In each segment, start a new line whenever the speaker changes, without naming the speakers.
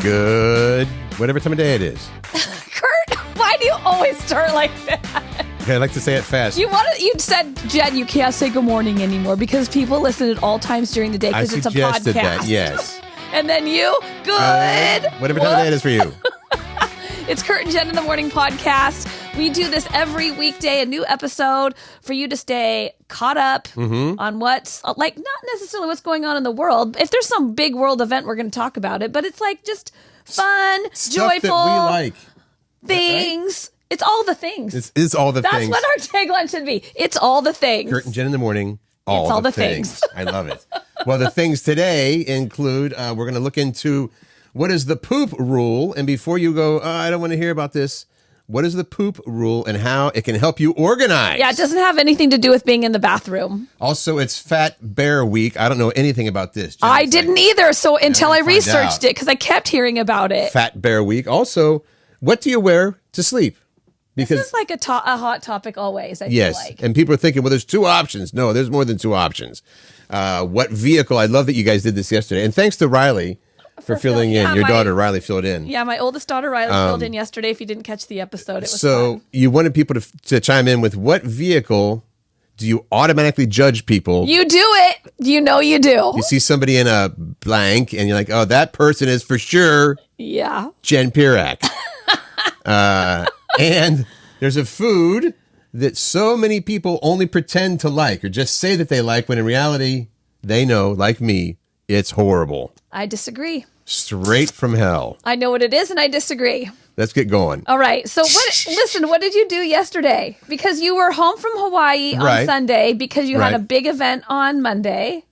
Good, whatever time of day it is.
Curt, why do you always start like that?
Okay, I like to say it fast.
You said, Jen, you can't say good morning anymore because people listen at all times during the day because it's a podcast.
I suggested that, yes.
And then you, good.
Whatever time of day it is for you.
It's Curt and Jen in the Morning podcast. We do this every weekday, a new episode for you to stay caught up on what's, like, not necessarily what's going on in the world. If there's some big world event, we're going to talk about it. But it's like just fun,
Stuff
joyful
that we like.
things. Right? It's all the things.
It's all the things.
That's what our tagline should be. It's all the things.
Curt and Jen in the Morning.
It's all the things.
I love it. Well, the things today include, we're going to look into what is the poop rule. And before you go, I don't want to hear about this. What is the poop rule and how it can help you organize?
Yeah, it doesn't have anything to do with being in the bathroom.
Also, it's Fat Bear Week. I don't know anything about this. Jen.
I didn't either. So until I researched it, because I kept hearing about it.
Fat Bear Week. Also, what do you wear to sleep?
Because this is like a hot topic always, I feel like.
And people are thinking, well, there's two options. No, there's more than two options. What vehicle? I love that you guys did this yesterday. And thanks to Riley for filling in. Your daughter, Riley, filled in.
Yeah, my oldest daughter, Riley, filled in yesterday. If you didn't catch the episode, it was
so
fun.
You wanted people to chime in with what vehicle do you automatically judge people?
You do it. You know you do.
You see somebody in a blank, and you're like, oh, that person is for sure Jen Pirak. And there's a food that so many people only pretend to like or just say that they like when in reality they know, like me, it's horrible.
I disagree.
Straight from hell.
I know what it is and I disagree.
Let's get going.
All right. So what did you do yesterday? Because you were home from Hawaii on Sunday because you had a big event on Monday.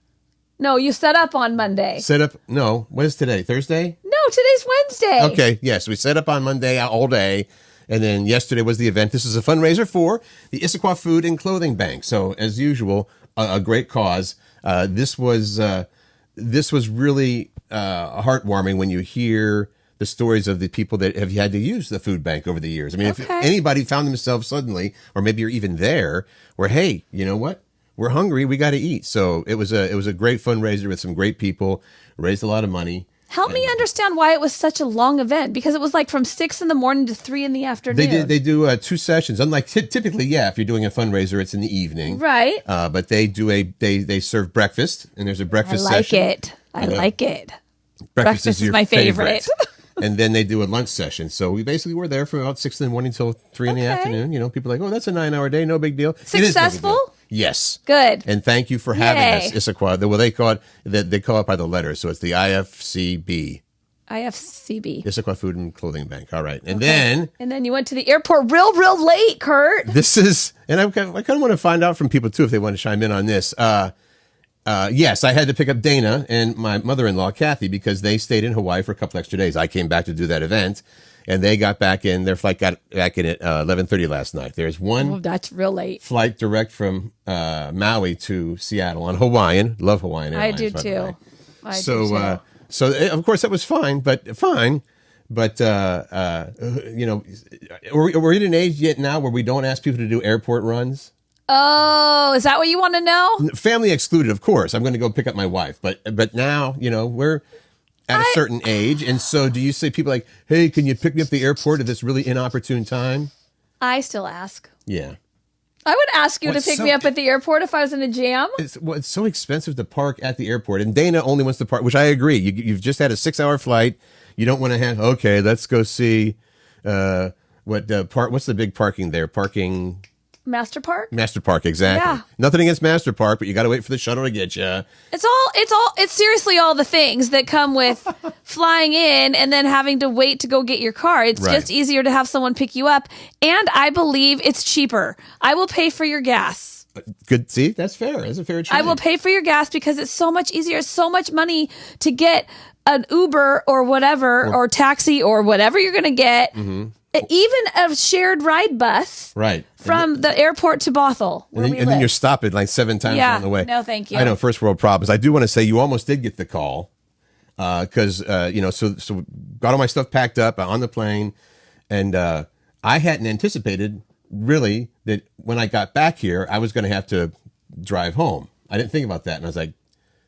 No, you set up on Monday.
No. What is today? Thursday?
No, today's Wednesday.
Okay. Yes. We set up on Monday all day. And then yesterday was the event. This is a fundraiser for the Issaquah Food and Clothing Bank. So as usual, a great cause. This was really heartwarming when you hear the stories of the people that have had to use the food bank over the years. I mean, if anybody found themselves suddenly, or maybe you're even there, where, hey, you know what? We're hungry. We got to eat. So it was a great fundraiser with some great people, raised a lot of money.
Help me understand why it was such a long event, because it was like from 6 a.m. to 3 p.m.
They do 2 sessions. Unlike typically, if you're doing a fundraiser, it's in the evening,
right?
But they do they serve breakfast, and there's a breakfast session.
I like it.
Breakfast is
my favorite.
And then they do a lunch session. So we basically were there from about 6 in the morning till 3 in the afternoon. You know, people are like, oh, that's a 9-hour day, no big deal.
Successful?
Yes.
Good.
And thank you for having us, Issaquah. Well, they call it by the letters, so it's the IFCB. Issaquah Food and Clothing Bank. All right. And then
you went to the airport real late, Curt.
This is, and I kind of want to find out from people too if they want to chime in on this. Yes, I had to pick up Dana and my mother-in-law, Kathy, because they stayed in Hawaii for a couple extra days. I came back to do that event, and they got back in. Their flight got back in at 11:30 last night. There's one
that's real late
flight direct from Maui to Seattle on Hawaiian. Love Hawaiian Airlines.
I do too.
So of course that was fine. But you know, we're at an age yet now where we don't ask people to do airport runs.
Oh, is that what you want to know?
Family excluded, of course. I'm going to go pick up my wife, but now, you know, we're at a certain age, and so do you say people like, hey, can you pick me up at the airport at this really inopportune time?
I still ask.
Yeah.
I would ask you to pick me up at the airport if I was in a jam.
It's so expensive to park at the airport, and Dana only wants to park, which I agree. You've just had a 6-hour flight. You don't want to have, okay, let's go see what's the big parking there?
Master Park?
Master Park, exactly. Yeah. Nothing against Master Park, but you got to wait for the shuttle to get you.
It's seriously all the things that come with flying in and then having to wait to go get your car. It's just easier to have someone pick you up. And I believe it's cheaper. I will pay for your gas.
Good. See, that's fair. That's a fair trade.
I will pay for your gas because it's so much easier. It's so much money to get an Uber or whatever, or taxi or whatever you're going to get. Mm-hmm. Even a shared ride bus from the airport to Bothell, where we live.
Then you're stopping like 7 times on the way.
No, thank you.
I know, first world problems. I do want to say you almost did get the call because, so got all my stuff packed up on the plane, and I hadn't anticipated, really, that when I got back here, I was going to have to drive home. I didn't think about that, and I was like,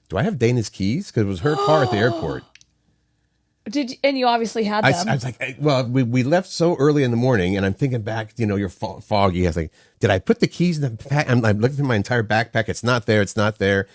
do I have Dana's keys? Because it was her car at the airport.
And you obviously had them.
I was like, well, we left so early in the morning, and I'm thinking back, you're foggy. I was like, did I put the keys in the pack? I'm looking through my entire backpack. It's not there. It's not there.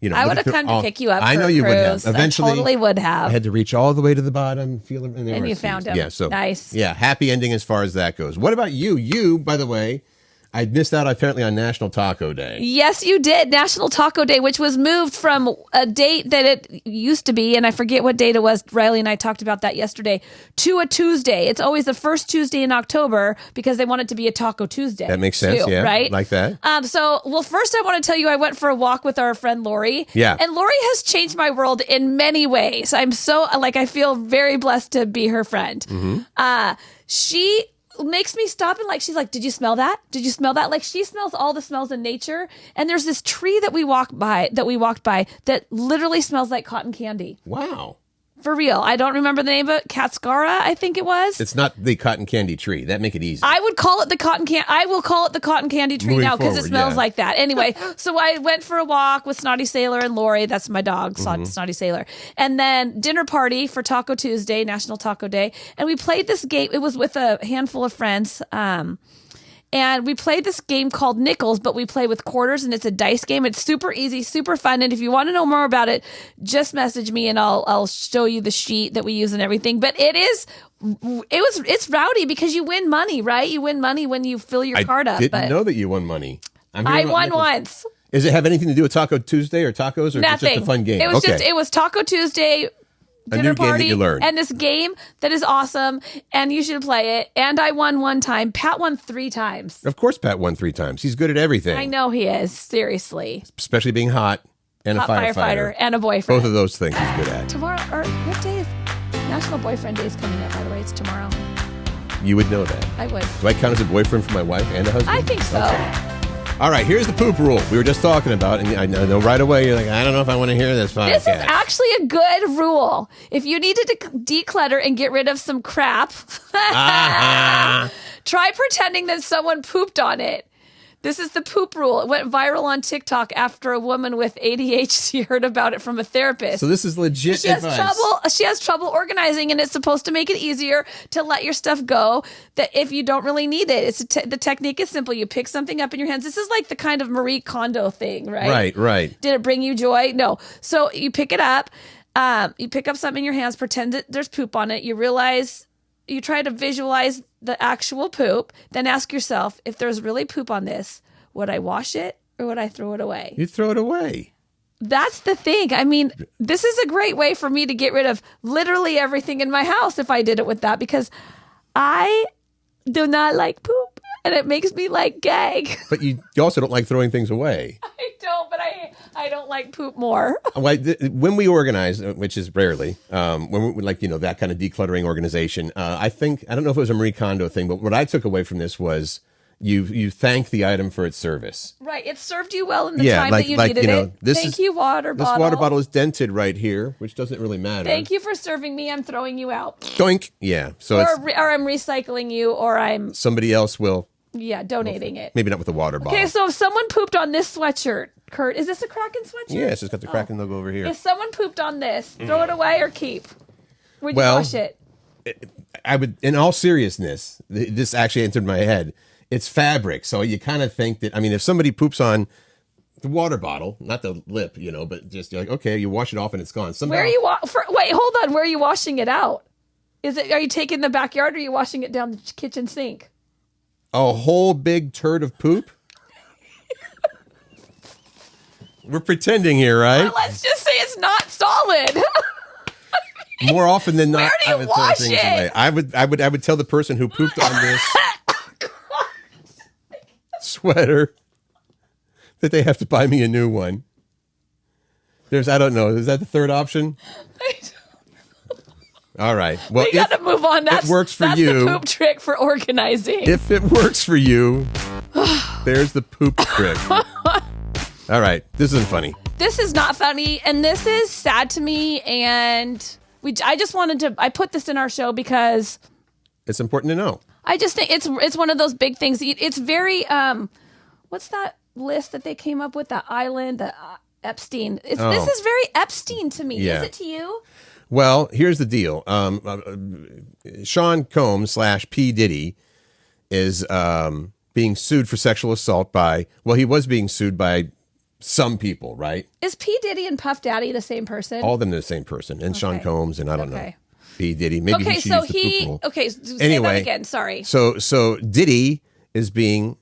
I would have come to pick you up.
I know you would have. Eventually,
I totally would have.
I had to reach all the way to the bottom, feel them, and
you found them.
Yeah, so
nice.
Yeah, happy ending as far as that goes. What about you? You, by the way, I missed out apparently on National Taco Day.
Yes, you did. National Taco Day, which was moved from a date that it used to be, and I forget what date it was. Riley and I talked about that yesterday, to a Tuesday. It's always the first Tuesday in October because they want it to be a Taco Tuesday.
That makes sense,
too,
yeah.
Right?
Like that.
First I want to tell you I went for a walk with our friend Lori.
Yeah.
And Lori has changed my world in many ways. I feel very blessed to be her friend.
Mm-hmm.
She makes me stop and she's like, did you smell that? Did you smell that? Like, she smells all the smells in nature. And there's this tree that we walked by that literally smells like cotton candy.
Wow.
For real. I don't remember the name of it. Katscara, I think it was.
It's not the cotton candy tree. That make it easy.
I will call it the cotton candy tree now because it smells like that. Anyway, so I went for a walk with Snotty Sailor and Lori. That's my dog, Snotty Sailor. And then dinner party for Taco Tuesday, National Taco Day. And we played this game. It was with a handful of friends. And we played this game called Nickels, but we play with quarters, and it's a dice game. It's super easy, super fun. And if you want to know more about it, just message me and I'll show you the sheet that we use and everything. But it's rowdy because you win money, right? You win money when you fill your card up.
I didn't know that you won money.
I won once.
Does it have anything to do with Taco Tuesday or tacos, or
Nothing.
Just a fun game?
It was Taco Tuesday. Dinner party,
game that you learned.
And this game that is awesome, and you should play it. And I won one time. Pat won 3 times.
Of course, Pat won 3 times. He's good at everything.
I know he is. Seriously,
especially being hot and
hot
a firefighter
and a boyfriend.
Both of those things he's good at.
Tomorrow, or what day is National Boyfriend Day is coming up? By the way, it's tomorrow.
You would know that.
I would.
Do I count as a boyfriend for my wife and a husband?
I think so.
Okay. All right, here's the poop rule we were just talking about, and I know right away you're like, I don't know if I want to hear this podcast.
This is actually a good rule. If you needed to declutter and get rid of some crap, try pretending that someone pooped on it. This is the poop rule. It went viral on TikTok after a woman with ADHD heard about it from a therapist.
So this is legit advice.
She has trouble organizing, and it's supposed to make it easier to let your stuff go that if you don't really need it. The technique is simple. You pick something up in your hands. This is like the kind of Marie Kondo thing, right?
Right.
Did it bring you joy? No. So you pick it up. You pick up something in your hands, pretend that there's poop on it. You try to visualize the actual poop, then ask yourself, if there's really poop on this, would I wash it or would I throw it away?
You'd throw it away.
That's the thing. I mean, this is a great way for me to get rid of literally everything in my house if I did it with that, because I do not like poop and it makes me gag.
But you also don't like throwing things away.
I don't, but I don't like poop more.
When we organize, which is rarely, when we that kind of decluttering organization, I don't know if it was a Marie Kondo thing, but what I took away from this was you thank the item for its service.
Right. It served you well in the time that you needed it. Thank you, water bottle.
This water bottle is dented right here, which doesn't really matter.
Thank you for serving me. I'm throwing you out.
Doink. Yeah. So
or I'm recycling you, or I'm...
Somebody else will...
Yeah, donating it.
Maybe not with the water bottle.
Okay, so if someone pooped on this sweatshirt, Curt, is this a Kraken sweatshirt?
Yeah, it's just got the Kraken logo over here.
If someone pooped on this, throw it away or keep? Would you wash it?
I would, in all seriousness, this actually entered my head. It's fabric, so you kind of think that, if somebody poops on the water bottle, not the lip, but just you're like, okay, you wash it off and it's gone. Somehow,
wait, hold on. Where are you washing it out? Are you taking the backyard or are you washing it down the kitchen sink?
A whole big turd of poop? We're pretending here, right?
Well, let's just say it's not solid.
More often than not,
I would wash it?
Away. I would tell the person who pooped on this sweater that they have to buy me a new one. I don't know. Is that the third option? All right. Well,
we got to move on.
It works for you.
That's the poop trick for organizing.
If it works for you, there's the poop trick. All right. This isn't funny.
This is not funny, and this is sad to me. And I just wanted to. I put this in our show because
it's important to know.
I just think it's one of those big things. It's very what's that list that they came up with? The island, the Epstein. This is very Epstein to me.
Yeah.
Is it to you?
Well, here's the deal. Sean Combs / P. Diddy is being sued for sexual assault he was being sued by some people, right?
Is P. Diddy and Puff Daddy the same person?
All of them are the same person. And Sean Combs, and I don't know. P. Diddy. Maybe
okay,
he
so
used the poo-poo.
Okay, say
anyway,
that again. Sorry.
So Diddy is being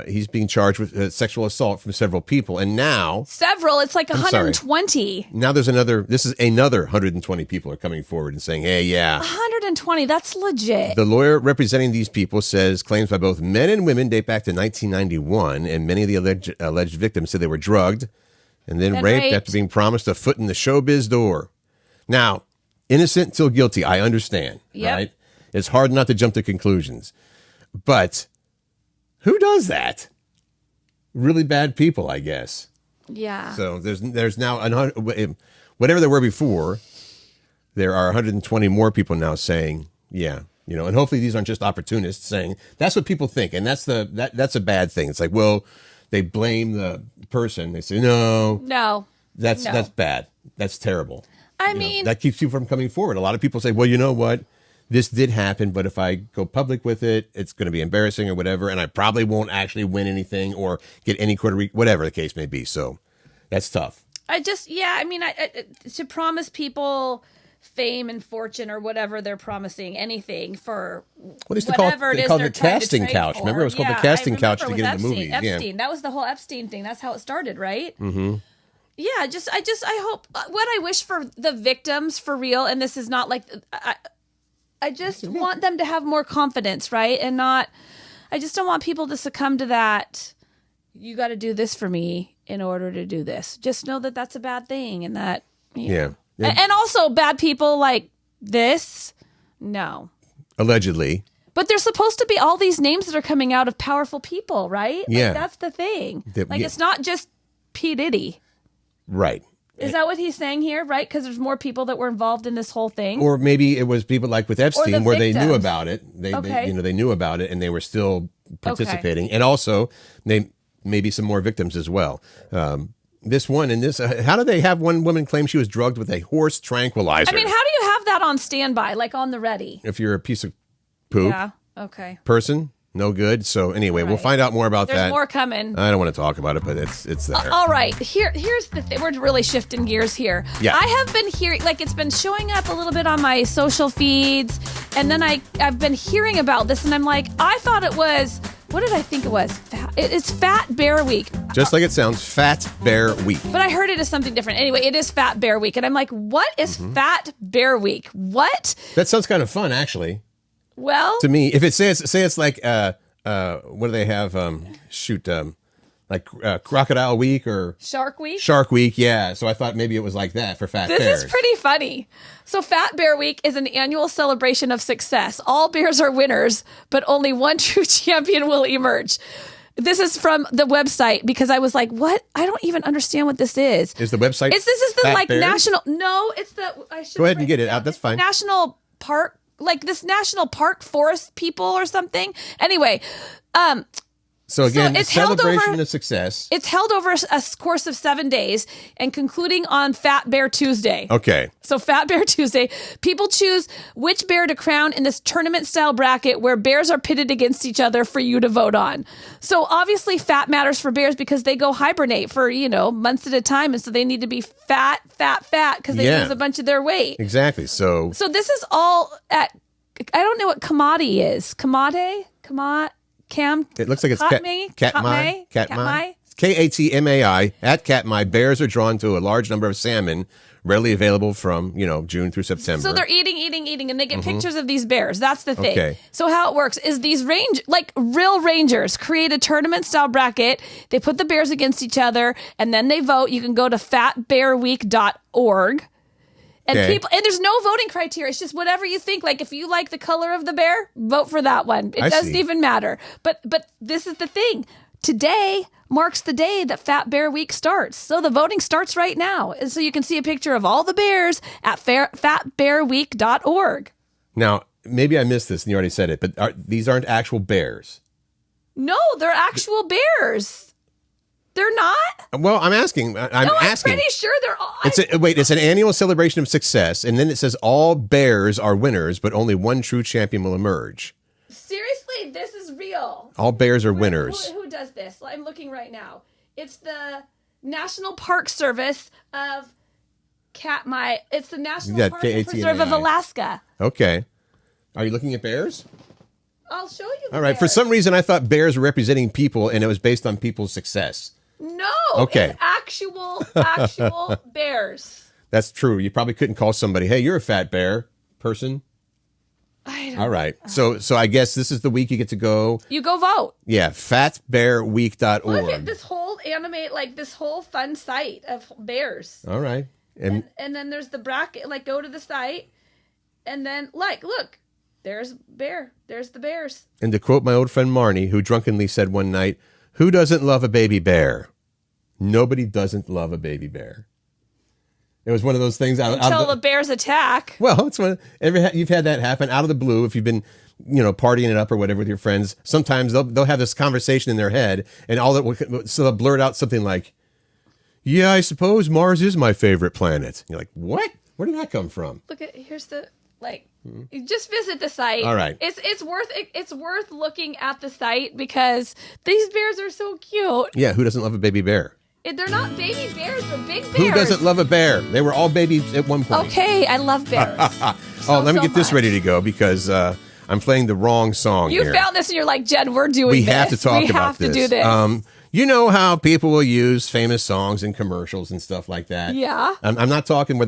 he's being charged with sexual assault from several people, and now
it's like 120.
Now there's another 120 people are coming forward and saying, hey, yeah.
120, that's legit.
The lawyer representing these people says claims by both men and women date back to 1991, and many of the alleged victims said they were drugged and then raped after being promised a foot in the showbiz door. Now, innocent till guilty, I understand, right? It's hard not to jump to conclusions. But who does that? Really bad people, I guess.
Yeah.
So there's now, whatever there were before, there are 120 more people now saying, yeah, and hopefully these aren't just opportunists saying, that's what people think. And that's a bad thing. It's like, well, they blame the person. They say, no, that's bad. That's terrible.
I mean,
that keeps you from coming forward. A lot of people say, well, you know what? This did happen, but if I go public with it, it's going to be embarrassing or whatever, and I probably won't actually win anything or get any whatever the case may be. So that's tough.
I to promise people fame and fortune or whatever they're promising, anything for whatever it is they're
the casting couch.
For.
Remember, it was called the casting couch to get into movies.
Epstein. That was the whole Epstein thing. That's how it started, right? Mm-hmm. Yeah, I hope what I wish for the victims for real, and this is not like I just want them to have more confidence, right? And I just don't want people to succumb to that. You got to do this for me in order to do this. Just know that that's a bad thing, and that
yeah.
And also bad people like this, no.
Allegedly.
But there's supposed to be all these names that are coming out of powerful people, right?
Yeah.
That's the thing. It's not just P. Diddy.
Right.
Is that what he's saying here, right? Because there's more people that were involved in this whole thing?
Or maybe it was people like with Epstein where they knew about it. They knew about it and they were still participating. Okay. And also, maybe some more victims as well. This one and this, how do they have one woman claim she was drugged with a horse tranquilizer?
I mean, how do you have that on standby, like on the ready?
If you're a piece of poop person, no good. So anyway, we'll find out more about that.
There's more coming.
I don't want to talk about it, but it's there.
All right. Here's the thing. We're really shifting gears here.
Yeah.
I have been hearing, it's been showing up a little bit on my social feeds. And then I've been hearing about this and I'm like, I thought it was, what did I think it was? It's Fat Bear Week.
Just like it sounds, Fat Bear Week.
But I heard it as something different. Anyway, it is Fat Bear Week. And I'm like, what is Fat Bear Week? What?
That sounds kind of fun, actually.
Well,
to me, if it say it's like what do they have? Like Crocodile Week or
Shark Week.
Shark Week, yeah. So I thought maybe it was like that for fat bears.
This is pretty funny. So Fat Bear Week is an annual celebration of success. All bears are winners, but only one true champion will emerge. This is from the website because I was like, what? I don't even understand what this is.
Is the website?
This is the
Fat Bears?
national. No, it's the. I should
go ahead and get it out. That's fine.
National park, like this national park forest people or something. Anyway,
so again,
it's
celebration of success.
It's held over a course of 7 days and concluding on Fat Bear Tuesday.
Okay.
So Fat Bear Tuesday, people choose which bear to crown in this tournament-style bracket where bears are pitted against each other for you to vote on. So obviously fat matters for bears because they go hibernate for, months at a time. And so they need to be fat because they lose a bunch of their weight.
Exactly. So
this is all at, I don't know what kamadi is. Kamade?
It looks like it's Katmai.
Katmai.
Katmai. At Katmai, bears are drawn to a large number of salmon, readily available from, June through September.
So they're eating, and they get pictures of these bears. That's the thing.
Okay.
So how it works is these real rangers create a tournament-style bracket. They put the bears against each other, and then they vote. You can go to fatbearweek.org. And and there's no voting criteria. It's just whatever you think. Like if you like the color of the bear, vote for that one. It doesn't even matter. But this is the thing. Today marks the day that Fat Bear Week starts. So the voting starts right now. And so you can see a picture of all the bears at fatbearweek.org.
Now, maybe I missed this and you already said it, but these aren't actual bears.
No, they're actual bears. They're not?
Well, I'm asking. I'm asking.
Pretty sure they're all.
It's an annual celebration of success, and then it says all bears are winners, but only one true champion will emerge.
Seriously, this is real.
All bears are winners.
Who does this? I'm looking right now. It's the National Park Service of It's the National Park Preserve of Alaska.
Okay. Are you looking at bears?
I'll show you.
All right.
Bears.
For some reason, I thought bears were representing people, and it was based on people's success.
No.
Okay.
It's actual bears.
That's true. You probably couldn't call somebody, "Hey, you're a fat bear person." All right. So I guess this is the week you get to go.
You go vote.
Yeah. Fatbearweek.org.
Look at this whole this whole fun site of bears.
All right.
And then there's the bracket. Like, go to the site, and then look, there's bear. There's the bears.
And to quote my old friend Marnie, who drunkenly said one night, "Who doesn't love a baby bear?" Nobody doesn't love a baby bear. It was one of those things
until the bears attack.
Well, it's you've had that happen out of the blue. If you've been, partying it up or whatever with your friends, sometimes they'll have this conversation in their head, and so they'll blurt out something like, "Yeah, I suppose Mars is my favorite planet." You're like, "What? Where did that come from?"
Look at here's the Just visit the site.
All right,
it's worth looking at the site because these bears are so cute.
Yeah, who doesn't love a baby bear?
They're not baby bears, they're big bears.
Who doesn't love a bear? They were all babies at one point.
Okay, I love bears.
Let me get this ready to go because I'm playing the wrong song
here. You found this and you're like, Jen, we're doing this.
We have to talk about this.
We have to do this.
You know how people will use famous songs in commercials and stuff like that?
Yeah.
I'm not talking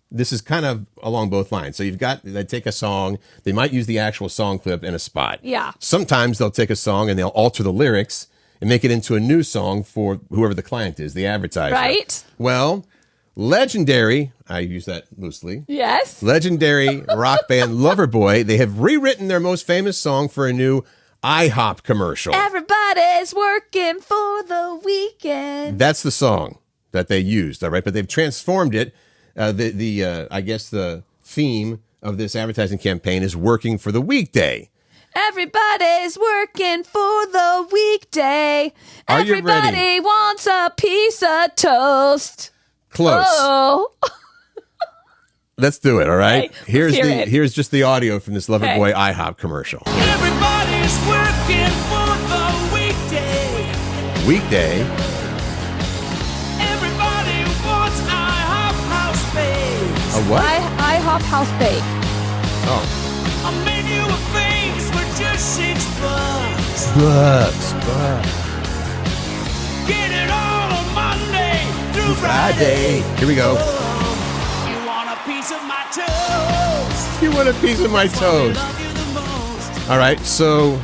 this is kind of along both lines. So they take a song, they might use the actual song clip in a spot.
Yeah.
Sometimes they'll take a song and they'll alter the lyrics and make it into a new song for whoever the client is, the advertiser.
Right.
Well, legendary, I use that loosely.
Yes.
Legendary rock band Loverboy, they have rewritten their most famous song for a new IHOP commercial.
Everybody's working for the weekend.
That's the song that they used, all right? But they've transformed it. I guess the theme of this advertising campaign is working for the weekday.
Everybody's working for the weekday.
Are you ready?
Everybody wants a piece of toast.
Close.
Oh.
Let's do it, all right?
Okay,
here's just the audio from this Loverboy IHOP commercial.
Everybody's working for the weekday.
Weekday?
Everybody wants IHOP house bake.
A what?
IHOP house bake.
Oh.
A menu of things for just $6.
Bucks.
Get it all on Monday through Friday.
Here we go.
You want a piece of my toast?
You want a piece of my toast?
Love you the most.
All right, so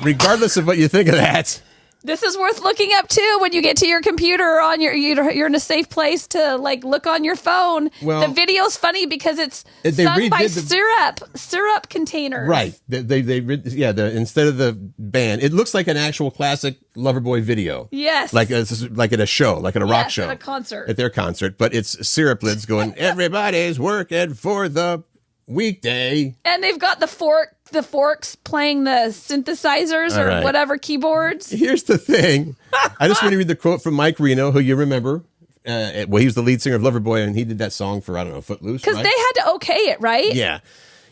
regardless of what you think of that,
This is worth looking up too when you get to your computer or on you're in a safe place to look on your phone.
Well,
the video's funny because it's sung by syrup containers.
Right. Instead of the band, it looks like an actual classic Loverboy video.
Yes.
Like at a show, like at a rock show.
At a concert.
At their concert, but it's syrup lids going, "Everybody's working for the weekday."
And they've got the forks playing the synthesizers or whatever keyboards.
Here's the thing. I just want to read the quote from Mike Reno, who you remember. He was the lead singer of Loverboy, and he did that song for, Footloose.
Because they had to okay it, right?
Yeah.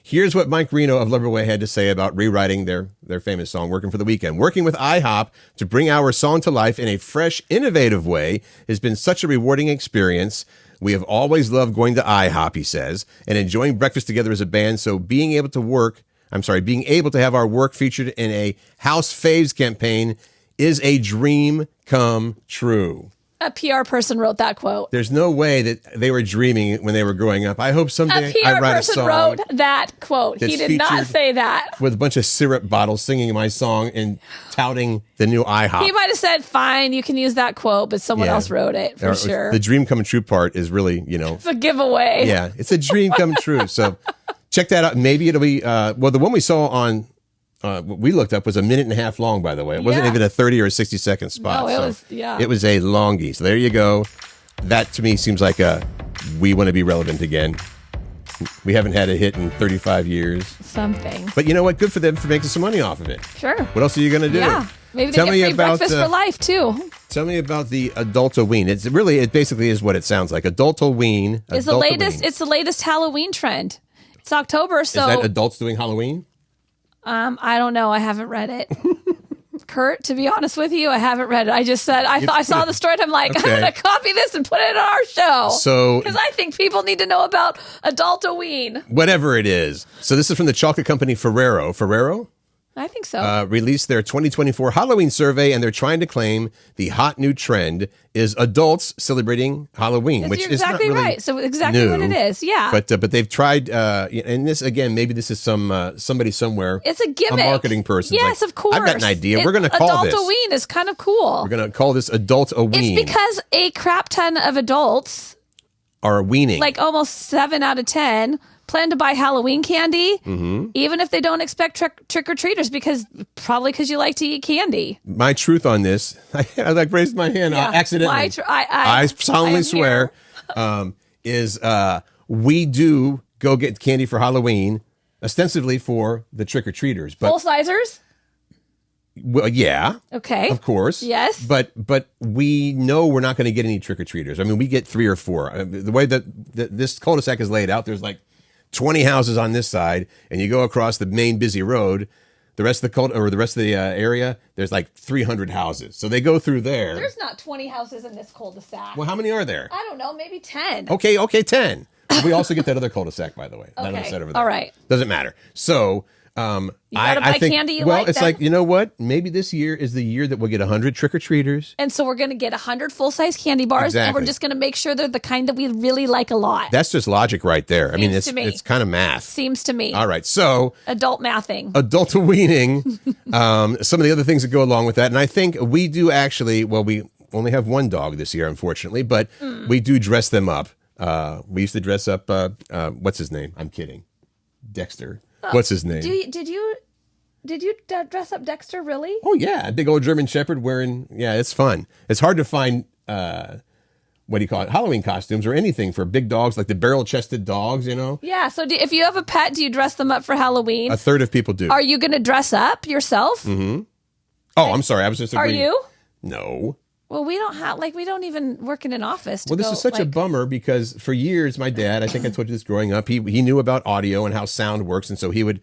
Here's what Mike Reno of Loverboy had to say about rewriting their famous song, Working for the Weekend. "Working with IHOP to bring our song to life in a fresh, innovative way has been such a rewarding experience. We have always loved going to IHOP," he says, "and enjoying breakfast together as a band. So being able to have our work featured in a House Faves campaign is a dream come true."
A PR person wrote that quote.
There's no way that they were dreaming when they were growing up. I hope someday I write a song.
A PR person wrote that quote. He did not say that.
With a bunch of syrup bottles singing my song and touting the new IHOP.
He might have said, "Fine, you can use that quote," but someone else wrote it for sure.
The dream come true part is really,
It's a giveaway.
Yeah, it's a dream come true. So check that out. Maybe it'll be, the one we saw on, what we looked up was a minute and a half long, by the way. It wasn't even a 30 or a 60-second spot.
No, it
was a longie. So there you go. That to me seems like we want to be relevant again. We haven't had a hit in 35 years.
Something.
But you know what? Good for them for making some money off of it.
Sure.
What else are you going to do?
Yeah. Maybe they
Tell
get
me
free
about,
breakfast for life, too.
Tell me about the Adultoween. It basically is what it sounds like. Adultoween.
It's the latest Halloween trend. It's October, so...
Is that adults doing Halloween?
I don't know. I haven't read it. Curt, to be honest with you, I haven't read it. I just said, I saw the story and I'm like,
okay.
I'm going to copy this and put it on our show.
So,
because I think people need to know about Adultoween.
Whatever it is. So this is from the chocolate company Ferrero. Ferrero?
I think so.
Released their 2024 Halloween survey, and they're trying to claim the hot new trend is adults celebrating Halloween, which
you're
is
exactly
not really
right. So exactly
new,
what it is, yeah.
But they've tried, and this again, maybe this is somebody somewhere.
It's a gimmick,
a marketing person.
Yes, of course.
I've got an idea. We're going to call this
Adultoween is kind of cool.
We're going to call this Adultoween.
It's because a crap ton of adults
are weaning,
like almost 7 out of 10. Plan to buy Halloween candy, even if they don't expect trick-or-treaters, because you like to eat candy.
My truth on this, I like raised my hand accidentally. I solemnly swear, is we do go get candy for Halloween, ostensibly for the trick-or-treaters. But
full-sizers?
Well, yeah.
Okay.
Of course.
Yes.
But we know we're not going to get any trick-or-treaters. I mean, we get 3 or 4. The way that this cul-de-sac is laid out, there's like 20 houses on this side, and you go across the main busy road. The rest of the area, there's like 300 houses. So they go through there.
There's not 20 houses in this cul-de-sac.
Well, how many are there?
I don't know, maybe 10.
Okay, 10. We also get that other cul-de-sac, by the way. That other side over there.
All right.
Doesn't matter. So,
you gotta buy candy you
well,
like.
It's
then?
like, you know what? Maybe this year is the year that we'll get 100 trick-or-treaters.
And so we're going to get 100 full-size candy bars, and we're just going to make sure they're the kind that we really like a lot.
That's just logic right there. I mean, it's kind of math.
Seems to me.
All right, so
adult mathing,
adultoweening, some of the other things that go along with that, and I think we do actually. Well, we only have one dog this year, unfortunately, but we do dress them up. We used to dress up. What's his name? I'm kidding. Dexter. What's his name?
Did you dress up Dexter, really?
Oh, yeah. A big old German Shepherd wearing... Yeah, it's fun. It's hard to find, what do you call it, Halloween costumes or anything for big dogs, like the barrel-chested dogs, you know?
Yeah, so if you have a pet, do you dress them up for Halloween?
A third of people do.
Are you going to dress up yourself?
Mm-hmm. Oh, I'm sorry. I was just agreeing.
Are you?
No.
Well, we don't even work in an office.
Well, this is such a bummer because for years, my dad, I think I told you this growing up, he knew about audio and how sound works. And so he would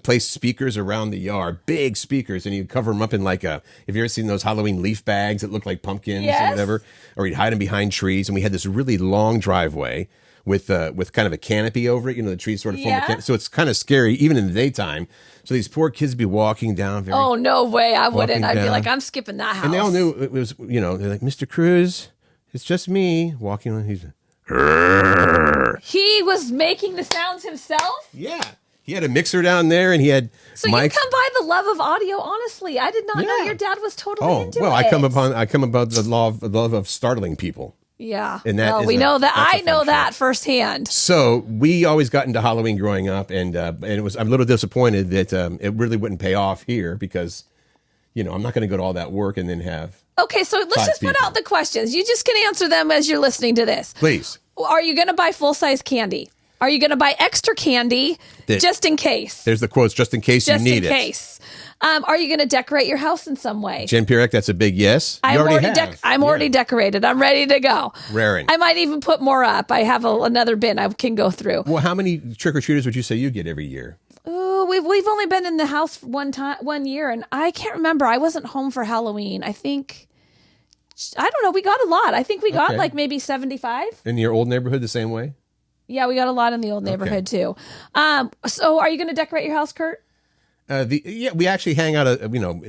place speakers around the yard, big speakers, and he'd cover them up in like have you ever seen those Halloween leaf bags that look like pumpkins or whatever? Or he'd hide them behind trees. And we had this really long driveway with kind of a canopy over it. You know, the trees sort of form a canopy. So it's kind of scary, even in the daytime. So these poor kids be walking down.
Oh, no way. I wouldn't. I'd be like, I'm skipping that house.
And they all knew it was, you know, they're like, Mr. Cruz, it's just me walking on.
He was making the sounds himself?
Yeah. He had a mixer down there and he had
So
mics.
You come by the love of audio, honestly. I did not know your dad was totally into it.
I come about the love of startling people.
Yeah.
And that
we know that. I know that firsthand.
So we always got into Halloween growing up, and I'm a little disappointed that it really wouldn't pay off here because, you know, I'm not going to go to all that work and then have.
Okay, so let's just put out the questions. You just can answer them as you're listening to this.
Please.
Are you going to buy full-size candy? Are you going to buy extra candy just in case?
There's the quotes, just in case you need it.
Just in case. Are you going to decorate your house in some way?
Jen Pierek, that's a big yes.
I'm already decorated. I'm ready to go.
Raring.
I might even put more up. I have another bin I can go through.
Well, how many trick-or-treaters would you say you get every year?
Ooh, we've only been in the house one year, and I can't remember. I wasn't home for Halloween. I don't know. We got a lot. I think we got like maybe 75.
In your old neighborhood the same way?
Yeah, we got a lot in the old neighborhood too. So are you going to decorate your house, Curt?
We actually hang out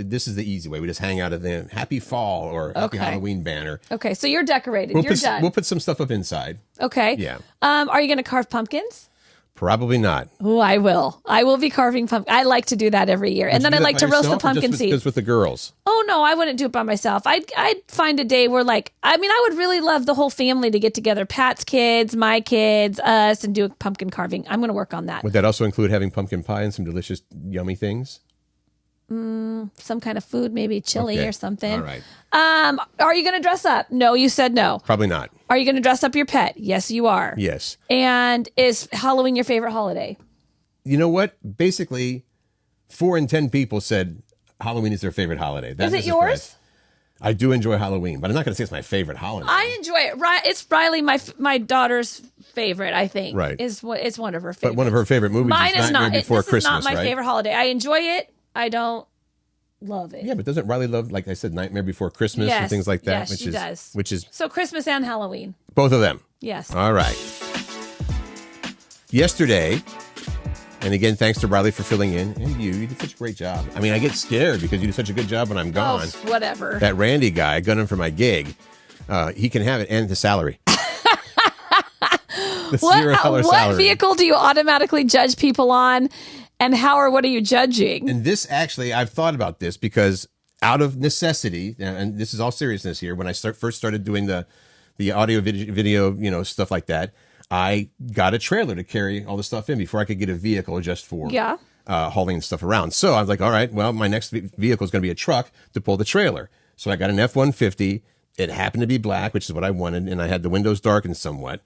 this is the easy way. We just hang out of the Happy Fall or Happy Halloween banner.
Okay, so you're decorated. You're done.
We'll put some stuff up inside.
Okay.
Yeah.
Are you going to carve pumpkins?
Probably not.
Oh, I will. I will be carving pumpkins. I like to do that every year. And then I like to roast the pumpkin seeds.
Just with the girls?
Oh, no, I wouldn't do it by myself. I'd find a day where I would really love the whole family to get together. Pat's kids, my kids, us, and do pumpkin carving. I'm going to work on that.
Would that also include having pumpkin pie and some delicious, yummy things?
Some kind of food, maybe chili or something.
All right.
Are you going to dress up? No, you said no.
Probably not.
Are you going to dress up your pet? Yes, you are.
Yes.
And is Halloween your favorite holiday?
You know what? Basically, 4 in 10 people said Halloween is their favorite holiday. That
Is it
a
yours?
surprise. I do enjoy Halloween, but I'm not going to say it's my favorite holiday.
I enjoy it. It's Riley, my daughter's favorite. I think.
Right.
It's one of her favorites.
But one of her favorite movies
Mine
is
is
Nightmare
not.
Before
This
Christmas,
is not my
right?
favorite holiday. I enjoy it. I don't love it.
Yeah, but doesn't Riley love, like I said, Nightmare Before Christmas and things like that?
Yes, she does.
Which is
So Christmas and Halloween.
both of them.
Yes.
All right. Yesterday, and again, thanks to Riley for filling in, and you did such a great job. I mean, I get scared because you do such a good job when I'm gone.
Oh, whatever.
That Randy guy, I got him for my gig. He can have it and the salary. The $0
What
salary.
vehicle do you automatically judge people on, and how or what are you judging?
And this actually, I've thought about this because out of necessity, and this is all seriousness here, when I first started doing the audio video, stuff like that, I got a trailer to carry all the stuff in before I could get a vehicle just for hauling stuff around. So I was like, all right, well, my next vehicle is going to be a truck to pull the trailer. So I got an F-150. It happened to be black, which is what I wanted, and I had the windows darkened somewhat,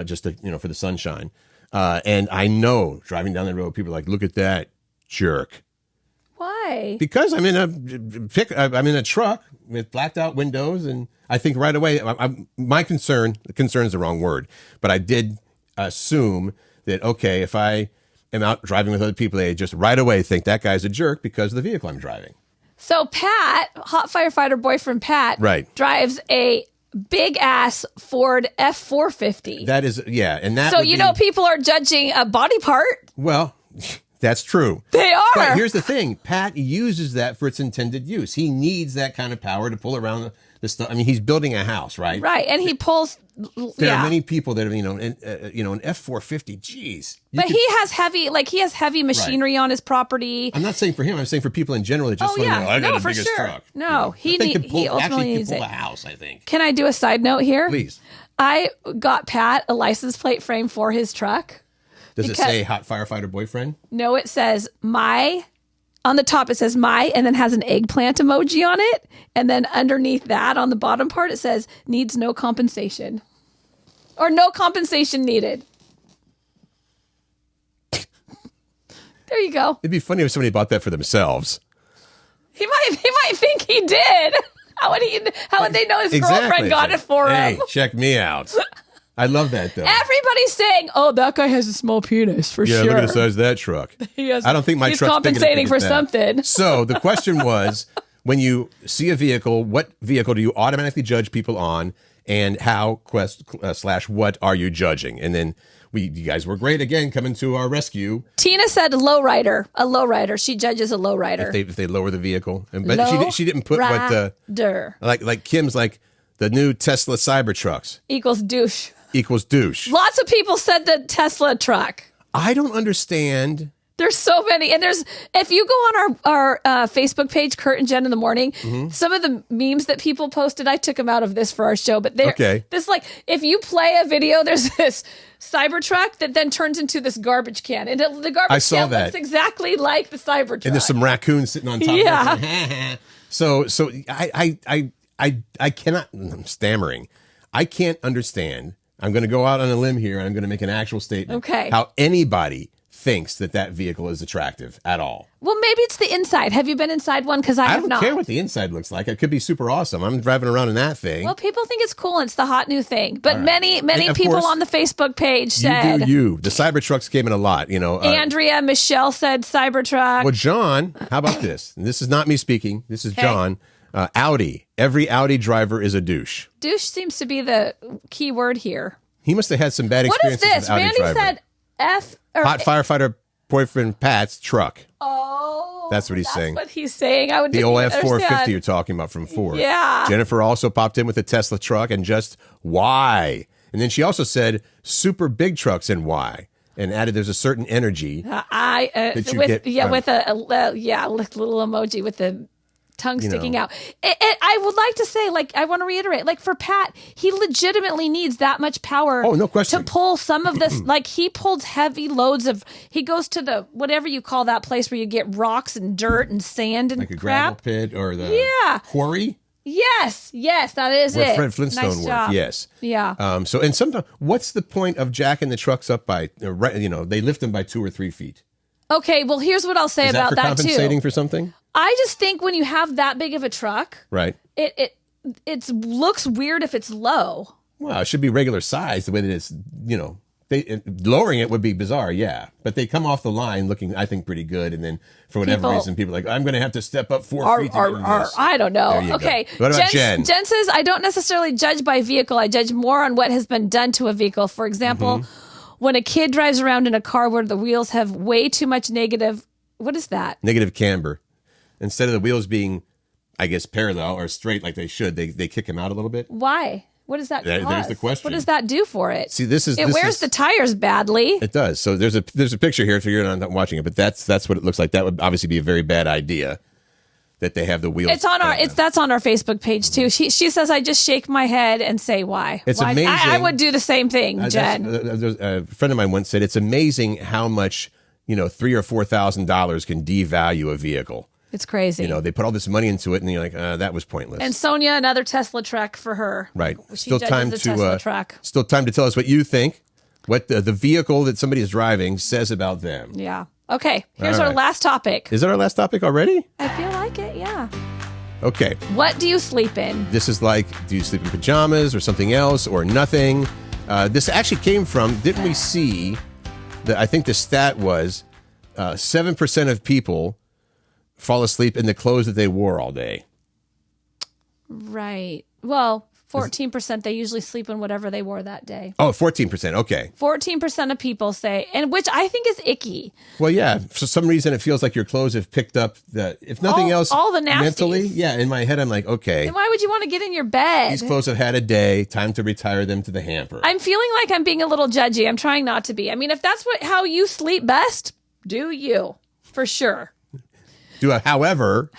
just to, for the sunshine. And I know driving down the road, people are like, look at that jerk.
Why?
Because I'm in a truck with blacked out windows, and I think right away, my concern is the wrong word, but I did assume that, okay, if I am out driving with other people, they just right away think that guy's a jerk because of the vehicle I'm driving.
So Pat, hot firefighter boyfriend Pat,
Right.
drives a big ass Ford F450.
That is, yeah. And that
So,
would be,
people are judging a body part.
well, that's true.
They are.
But here's the thing. Pat uses that for its intended use. He needs that kind of power to pull around the stuff. I mean, he's building a house, right?
Right. And he pulls.
There are many people that have, an F-450, geez.
But he has heavy machinery on his property.
I'm not saying for him. I'm saying for people in general that just want to know, I got the biggest truck.
No, he ultimately needs
pull
it.
a house, I think.
Can I do a side note here?
Please.
I got Pat a license plate frame for his truck.
Does it say hot firefighter boyfriend?
No, it says on the top, it says and then has an eggplant emoji on it. And then underneath that, on the bottom part, it says needs no compensation. Or no compensation needed. There you go.
It'd be funny if somebody bought that for themselves.
He might think he did. How would they know his girlfriend got it for him?
Hey, check me out. I love that, though.
Everybody's saying, "Oh, that guy has a small penis for sure."
Yeah, look at the size of that truck. I don't think my
he's
truck's
compensating
big enough
for
to get that.
something.
So the question was, when you see a vehicle, what vehicle do you automatically judge people on, and how / what are you judging? And then you guys were great again, coming to our rescue.
Tina said a lowrider. She judges a lowrider.
If they lower the vehicle, but she didn't put what the like Kim's like the new Tesla Cybertrucks
equals douche.
Lots
of people said the Tesla truck.
I don't understand.
There's so many. And if you go on our Facebook page, Curt and Jen in the Morning, some of the memes that people posted, I took them out of this for our show. But if you play a video, there's this Cybertruck that then turns into this garbage can. And the garbage can looks exactly like the Cybertruck.
And there's some raccoons sitting on top of it. So I cannot, I'm stammering. I can't understand. I'm going to go out on a limb here and I'm going to make an actual statement.
Okay.
How anybody thinks that vehicle is attractive at all.
Well, maybe it's the inside. Have you been inside one? Because I have not.
I don't care what the inside looks like. It could be super awesome. I'm driving around in that thing.
Well, people think it's cool. It's the hot new thing. But many people on the Facebook page said.
The Cybertrucks came in a lot,
Andrea, Michelle said Cybertruck.
Well, John, how about this? And this is not me speaking. This is John. Audi. Every Audi driver is a douche.
Douche seems to be the key word here.
He must have had some bad experiences
What is this?
with Audi
Randy
driver.
said
hot firefighter boyfriend Pat's truck.
Oh,
that's what he's saying.
That's what he's saying. I would
the old F450 you're talking about from Ford.
Yeah.
Jennifer also popped in with a Tesla truck and just why? And then she also said super big trucks and why? And added there's a certain energy that you get.
Yeah, with a little emoji with the tongue sticking out. I would like to say, I want to reiterate, for Pat, he legitimately needs that much power.
Oh, no question.
To pull some of this, he pulls heavy loads of, he goes to the, whatever you call that place where you get rocks and dirt and sand and
like a
crap.
gravel pit or the quarry.
Yes, that is
where
it.
Fred Flintstone worked. Yes.
Yeah.
And sometimes, what's the point of jacking the trucks up by, they lift them by 2 or 3 feet?
Okay, well, here's what I'll say about that too.
Compensating for something?
I just think when you have that big of a truck,
Right.
it looks weird if it's low.
Well, it should be regular size the way that it's, lowering it would be bizarre, yeah. But they come off the line looking, I think, pretty good. And then for whatever reason, people are like, I'm going to have to step up 4 feet to do this.
I don't know.
There you
Okay.
go. What about Jen?
Jen says, I don't necessarily judge by vehicle. I judge more on what has been done to a vehicle. For example, when a kid drives around in a car where the wheels have way too much negative, what is that?
Negative camber. Instead of the wheels being, I guess, parallel or straight like they should, they kick them out a little bit.
Why? What does that cause?
There's the question.
What does that do for it?
See,
it wears the tires badly.
It does. So there's a picture here if you're not watching it, but that's what it looks like. That would obviously be a very bad idea that they have the wheels.
It's on that's on our Facebook page too. She says I just shake my head and say why.
It's
why?
amazing.
I would do the same thing, Jen.
A friend of mine once said it's amazing how much $3,000 or $4,000 can devalue a vehicle.
It's crazy.
They put all this money into it, and you're like, that was pointless.
And Sonia, another Tesla truck for her.
Right.
She still time to Tesla truck.
Still time to tell us what you think, what the vehicle that somebody is driving says about them.
Yeah. Okay. Here's our last topic.
Is that our last topic already?
I feel like it. Yeah.
Okay.
What do you sleep in? This
is like, do you sleep in pajamas or something else or nothing? This actually came from, didn't we see that? I think the stat was 7% of people fall asleep in the clothes that they wore all day.
Right. Well, 14%, they usually sleep in whatever they wore that day.
Oh, 14%. Okay.
14% of people say, and which I think is icky.
Well, yeah. For some reason, it feels like your clothes have picked up if nothing else,
all the nasties.
Mentally. Yeah. In my head, I'm like, okay.
Then why would you want to get in your bed?
These clothes have had a day. Time to retire them to the hamper.
I'm feeling like I'm being a little judgy. I'm trying not to be. I mean, if that's how you sleep best, do you. For sure.
However,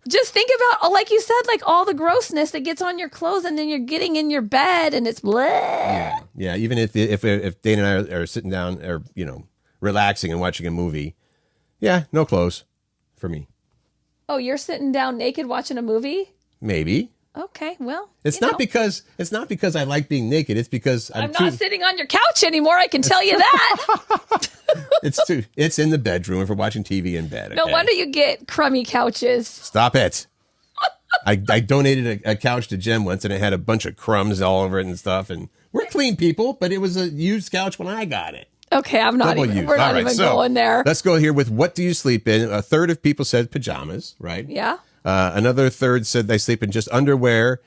just think about, like you said, like all the grossness that gets on your clothes, and then you're getting in your bed and it's bleh.
Yeah. Even if Dana and I are sitting down or relaxing and watching a movie, no clothes for me.
Oh, you're sitting down naked watching a movie?
Maybe.
Okay, well,
it's not because I like being naked. It's because
I'm not sitting on your couch anymore. I can tell you that.
It's in the bedroom if we're watching TV in bed.
No wonder you get crummy couches.
Stop it. I donated a couch to Jen once, and it had a bunch of crumbs all over it and stuff. And we're clean people, but it was a used couch when I got it.
Okay, we're not even going there.
Let's go here with what do you sleep in? A third of people said pajamas, right?
Yeah.
Another third said they sleep in just underwear.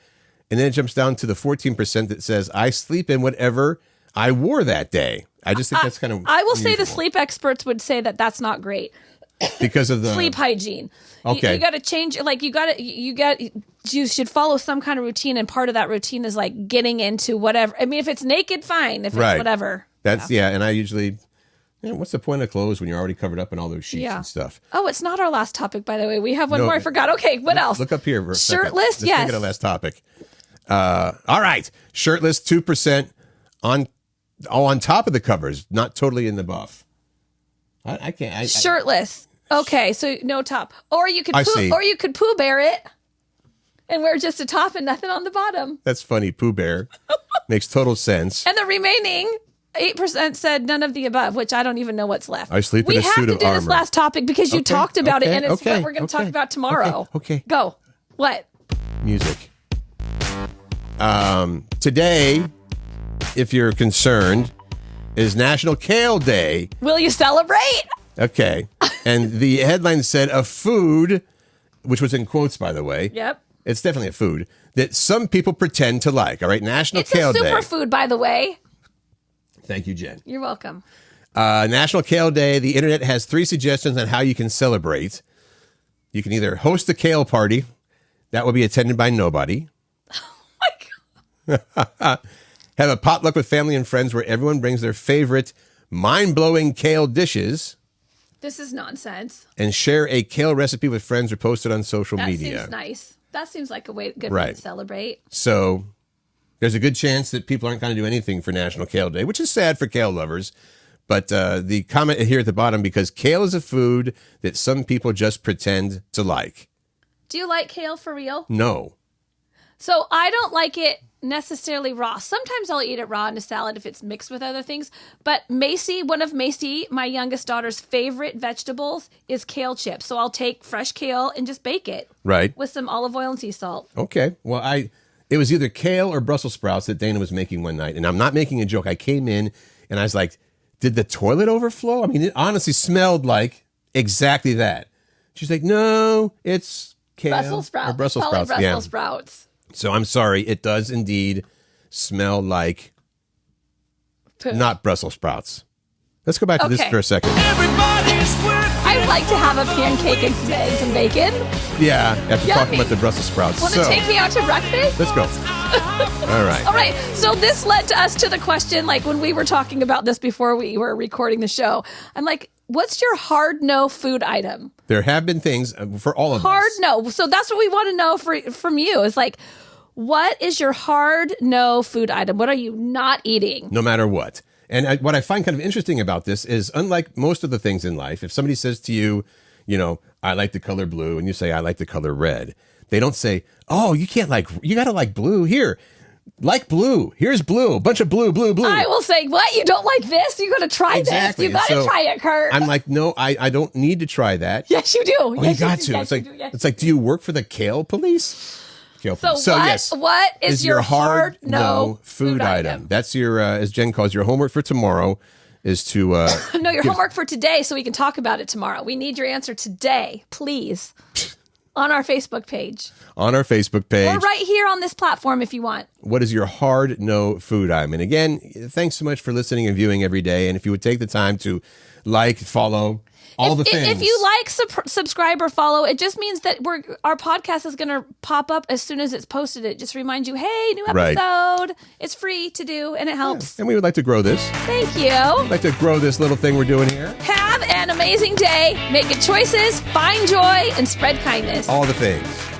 And then it jumps down to the 14% that says, I sleep in whatever I wore that day. I just think that's kind of
I will say the sleep experts would say that that's not great.
Because of the
sleep hygiene.
Okay.
You got to change, like you should follow some kind of routine. And part of that routine is like getting into whatever. I mean, if it's naked, fine. If it's whatever.
That's, and I usually... what's the point of clothes when you're already covered up in all those sheets and stuff?
Oh, it's not our last topic, by the way. We have one more. I forgot. Okay, what else?
Look up here for a
shirtless.
Second.
Yes.
Think of the last topic. All right, shirtless 2% on top of the covers, not totally in the buff. I can't.
Shirtless. Okay, so no top, or you could Pooh Bear it and wear just a top and nothing on the bottom.
That's funny. Pooh Bear makes total sense.
And the remaining 8% said none of the above, which I don't even know what's left.
I sleep in a suit of armor.
We have to do this last topic because you talked about it, and it's what we're going to talk about tomorrow.
Okay.
Go. What?
Music. Today, if you're concerned, is National Kale Day.
Will you celebrate?
Okay. And the headline said a food, which was in quotes, by the way.
Yep.
It's definitely a food that some people pretend to like. All right. National Kale Day.
It's a superfood, by the way.
Thank you, Jen.
You're welcome.
National Kale Day. The internet has 3 suggestions on how you can celebrate. You can either host a kale party. That will be attended by nobody.
Oh, my God.
Have a potluck with family and friends where everyone brings their favorite mind-blowing kale dishes.
This is nonsense.
And share a kale recipe with friends or post it on social media.
That seems nice. That seems like a good way to celebrate.
So there's a good chance that people aren't going to do anything for National Kale Day, which is sad for kale lovers. But the comment here at the bottom, because kale is a food that some people just pretend to like.
Do you like kale for real?
No.
So I don't like it necessarily raw. Sometimes I'll eat it raw in a salad if it's mixed with other things. But one of Macy, my youngest daughter's favorite vegetables is kale chips. So I'll take fresh kale and just bake it.
Right.
With some olive oil and sea salt.
Okay. Well, it was either kale or Brussels sprouts that Dana was making one night. And I'm not making a joke. I came in and I was like, did the toilet overflow? I mean, it honestly smelled like exactly that. She's like, no, it's kale.
Brussels sprouts.
Or Brussels
Probably
sprouts.
Brussels sprouts.
So I'm sorry. It does indeed smell like not Brussels sprouts. Let's go back to this for a second.
I'd
like to have a pancake and some eggs and bacon.
Yeah, after
Yummy.
talking about the Brussels sprouts.
Want to take me out to breakfast?
Let's go. All right.
All right. So this led to us to the question, like when we were talking about this before we were recording the show, I'm like, what's your hard no food item?
There have been things for all of us.
Hard no. So that's what we want to know from you. It's like, what is your hard no food item? What are you not eating?
No matter what. And what I find kind of interesting about this is, unlike most of the things in life, if somebody says to you, I like the color blue, and you say, I like the color red, they don't say, oh, you got to like blue. Here, like blue. Here's blue. A bunch of blue.
I will say, what? You don't like this? You got to try this. You got to try it, Curt.
I'm like, no, I don't need to try that.
Yes, you do.
Oh,
yes,
you got to.
Yes,
It's like, do you work for the kale police?
So
yes,
what is your hard no
food item? That's your, as Jen calls, your homework for tomorrow is to...
no, your homework for today so we can talk about it tomorrow. We need your answer today, please, on our Facebook page.
On our Facebook page.
Or right here on this platform if you want.
What is your hard no food item? And again, thanks so much for listening and viewing every day. And if you would take the time to like, follow... all the things.
If you like, subscribe or follow, it just means that our podcast is going to pop up as soon as it's posted. It just reminds you, hey, new episode. Right. It's free to do, and it helps.
Yeah. And we would like to grow this.
Thank you.
We'd like to grow this little thing we're doing here.
Have an amazing day. Make good choices, find joy, and spread kindness.
All the things.